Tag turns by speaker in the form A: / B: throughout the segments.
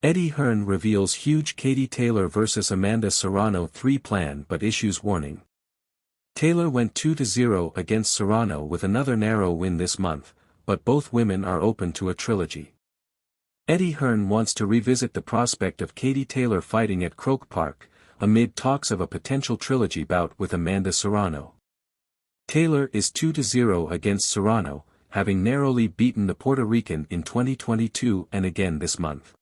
A: Eddie Hearn reveals huge Katie Taylor vs Amanda Serrano 3 plan but issues warning. Taylor went 2-0 against Serrano with another narrow win this month, but both women are open to a trilogy. Eddie Hearn wants to revisit the prospect of Katie Taylor fighting at Croke Park, amid talks of a potential trilogy bout with Amanda Serrano. Taylor is 2-0 against Serrano, having narrowly beaten the Puerto Rican in 2022 and again this month.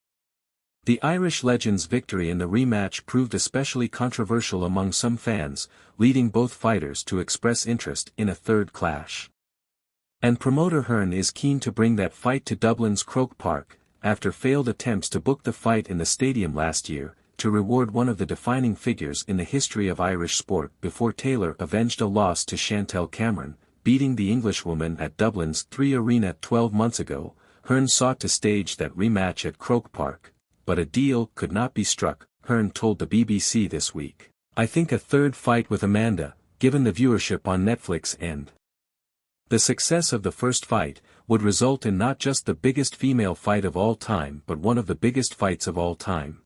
A: The Irish legend's victory in the rematch proved especially controversial among some fans, leading both fighters to express interest in a third clash. And promoter Hearn is keen to bring that fight to Dublin's Croke Park, after failed attempts to book the fight in the stadium last year, to reward one of the defining figures in the history of Irish sport before Taylor avenged a loss to Chantelle Cameron, beating the Englishwoman at Dublin's 3 Arena 12 months ago. Hearn sought to stage that rematch at Croke Park, but a deal could not be struck, Hearn told the BBC this week. I think a third fight with Amanda, given the viewership on Netflix and the success of the first fight, would result in not just the biggest female fight of all time but one of the biggest fights of all time.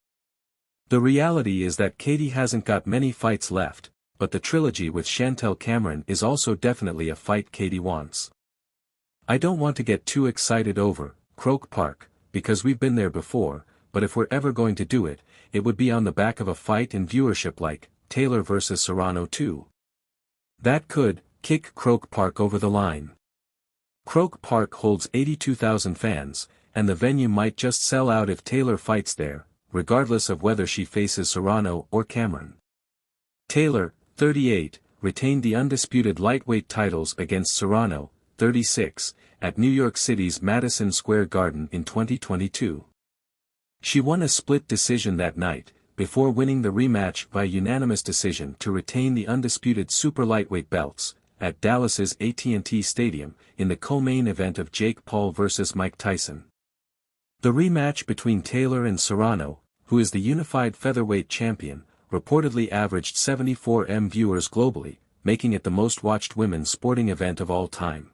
A: The reality is that Katie hasn't got many fights left, but the trilogy with Chantelle Cameron is also definitely a fight Katie wants. I don't want to get too excited over Croke Park, because we've been there before, but if we're ever going to do it, it would be on the back of a fight in viewership like Taylor vs Serrano 2. That could kick Croke Park over the line. Croke Park holds 82,000 fans, and the venue might just sell out if Taylor fights there, regardless of whether she faces Serrano or Cameron. Taylor, 38, retained the undisputed lightweight titles against Serrano, 36, at New York City's Madison Square Garden in 2022. She won a split decision that night, before winning the rematch by unanimous decision to retain the undisputed super lightweight belts, at Dallas's AT&T Stadium, in the co-main event of Jake Paul vs Mike Tyson. The rematch between Taylor and Serrano, who is the unified featherweight champion, reportedly averaged 74 million viewers globally, making it the most watched women's sporting event of all time.